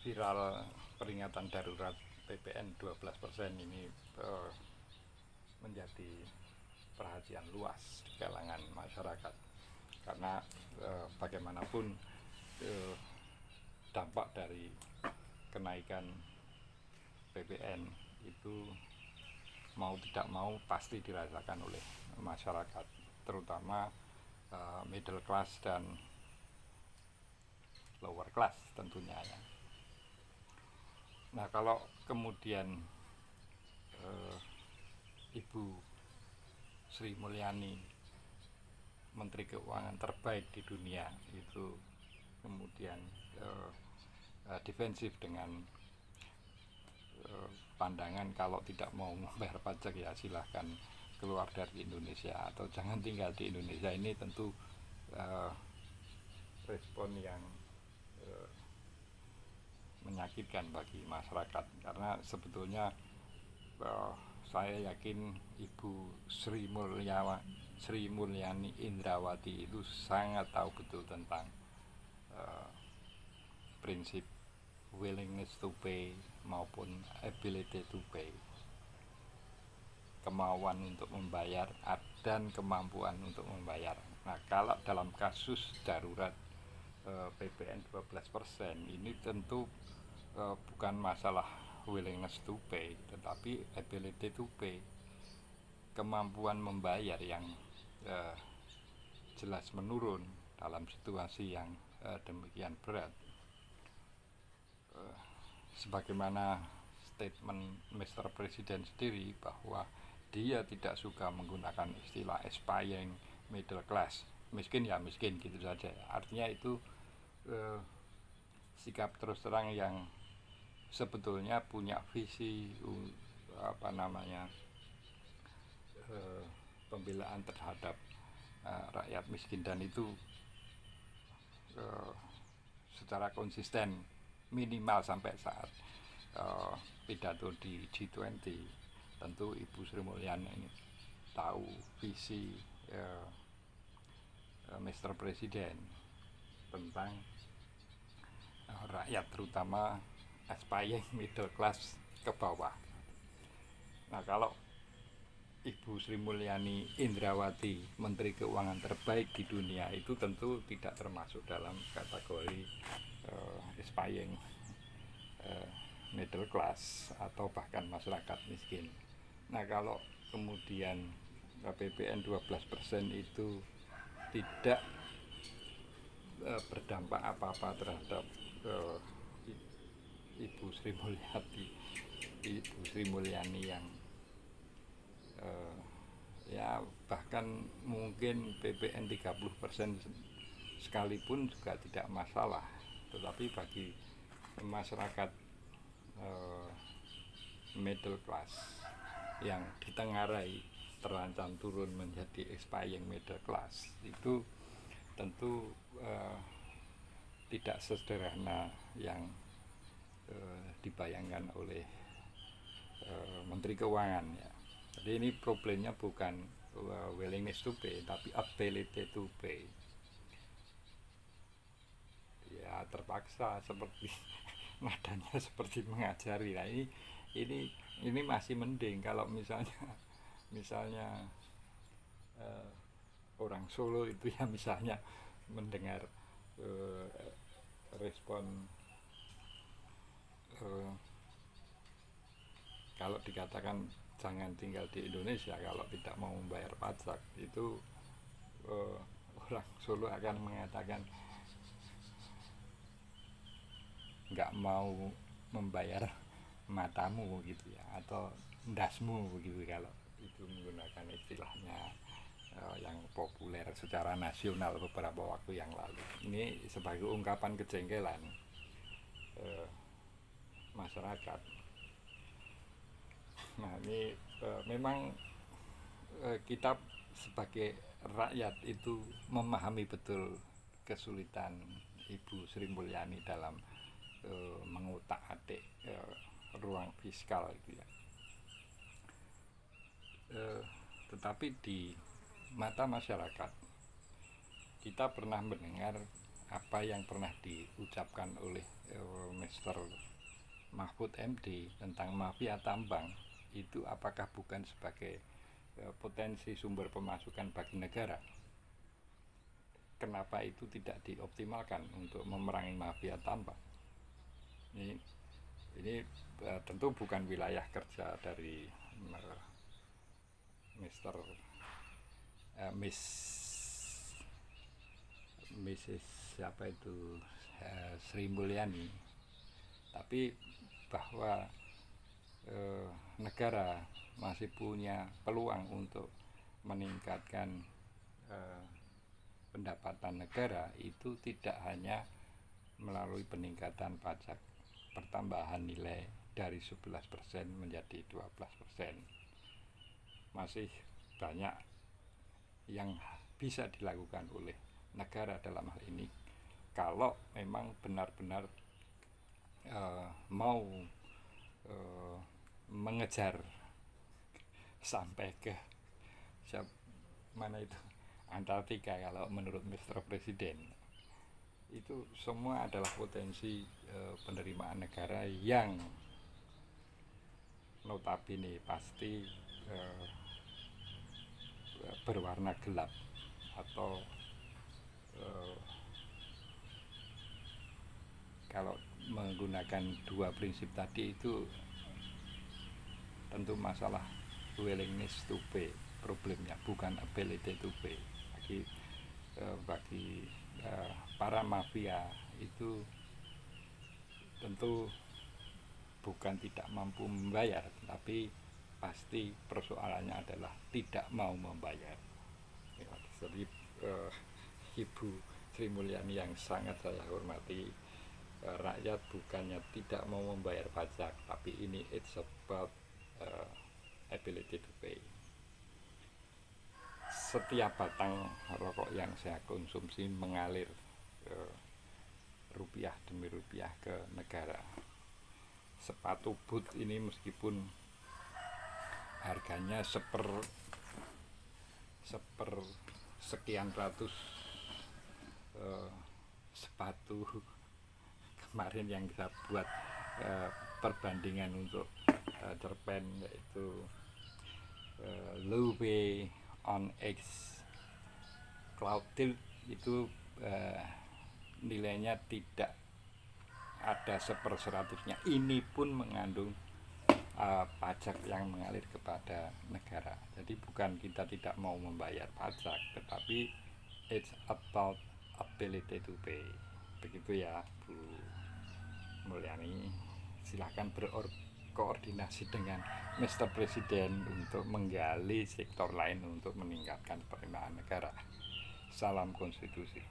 viral peringatan darurat PPN 12% ini menjadi perhatian luas di kalangan masyarakat, karena bagaimanapun dampak dari kenaikan PPN itu mau tidak mau pasti dirasakan oleh masyarakat, terutama middle class dan lower class tentunya ya. Nah, kalau kemudian Ibu Sri Mulyani, Menteri Keuangan terbaik di dunia, itu kemudian defensif dengan pandangan kalau tidak mau membayar pajak ya silahkan keluar dari Indonesia atau jangan tinggal di Indonesia, ini tentu respon yang menyakitkan bagi masyarakat, karena sebetulnya saya yakin Ibu Sri Mulyani Indrawati itu sangat tahu betul tentang prinsip willingness to pay maupun ability to pay, kemauan untuk membayar dan kemampuan untuk membayar. Nah, kalau dalam kasus darurat PPN 12% ini tentu bukan masalah willingness to pay, tetapi ability to pay, kemampuan membayar yang jelas menurun dalam situasi yang demikian berat. Sebagaimana statement Mr. Presiden sendiri bahwa dia tidak suka menggunakan istilah aspiring middle class, miskin ya miskin gitu saja. Artinya itu sikap terus terang yang sebetulnya punya visi pembelaan terhadap rakyat miskin, dan itu secara konsisten minimal sampai saat pidato di G20. Tentu Ibu Sri Mulyani ini tahu visi Mr. Presiden tentang rakyat, terutama aspiring middle class ke bawah. Nah, kalau Ibu Sri Mulyani Indrawati, Menteri Keuangan terbaik di dunia, itu tentu tidak termasuk dalam kategori aspiring middle class atau bahkan masyarakat miskin. Nah, kalau kemudian PPN 12% itu tidak berdampak apa-apa terhadap Ibu Sri Mulyani yang ya bahkan mungkin PPN 30% sekalipun juga tidak masalah, tetapi bagi masyarakat middle class yang ditengarai terancam turun menjadi aspiring middle class, itu tentu tidak sesederhana yang dibayangkan oleh Menteri Keuangan ya. Jadi ini problemnya bukan willingness to pay, tapi ability to pay. Ya terpaksa seperti nadanya seperti mengajari. Nah, ini masih mending kalau misalnya orang Solo itu ya misalnya mendengar respon kalau dikatakan jangan tinggal di Indonesia kalau tidak mau membayar pajak, itu orang Solo akan mengatakan nggak mau membayar matamu gitu ya, atau ndasmu begitu kalau itu menggunakan istilahnya yang populer secara nasional beberapa waktu yang lalu. Ini sebagai ungkapan kejengkelan masyarakat. Nah, ini memang kita sebagai rakyat itu memahami betul kesulitan Ibu Sri Mulyani dalam mengutak-atik ruang fiskal itu ya. Tetapi di mata masyarakat kita pernah mendengar apa yang pernah diucapkan oleh Mr. Mahfud MD tentang mafia tambang itu apakah bukan sebagai potensi sumber pemasukan bagi negara? Kenapa itu tidak dioptimalkan untuk memerangi mafia tambang? Ini tentu bukan wilayah kerja dari Mr. Miss Mrs. siapa itu Sri Mulyani, tapi bahwa negara masih punya peluang untuk meningkatkan pendapatan negara itu tidak hanya melalui peningkatan pajak pertambahan nilai dari 11% menjadi 12%. Masih banyak yang bisa dilakukan oleh negara dalam hal ini kalau memang benar-benar mau mengejar sampai ke mana itu Antartika. Kalau menurut Mr. Presiden itu semua adalah potensi penerimaan negara yang notabene pasti berwarna gelap atau kalau menggunakan dua prinsip tadi itu tentu masalah willingness to pay problemnya, bukan ability to pay. Bagi para mafia itu tentu bukan tidak mampu membayar, tapi pasti persoalannya adalah tidak mau membayar. Jadi Ibu Sri Mulyani yang sangat saya hormati, rakyat bukannya tidak mau membayar pajak, tapi ini it's about ability to pay. Setiap batang rokok yang saya konsumsi mengalir rupiah demi rupiah ke negara. Sepatu boot ini meskipun harganya sekian ratus sepatu kemarin yang kita buat perbandingan untuk cerpen, yaitu Louis on X Cloud Tilt itu nilainya tidak ada 1/100-nya. Ini pun mengandung pajak yang mengalir kepada negara. Jadi bukan kita tidak mau membayar pajak, tetapi it's about ability to pay. Begitu ya Bu Mulyani. Silahkan berkoordinasi dengan Mr. Presiden untuk menggali sektor lain untuk meningkatkan penerimaan negara. Salam konstitusi.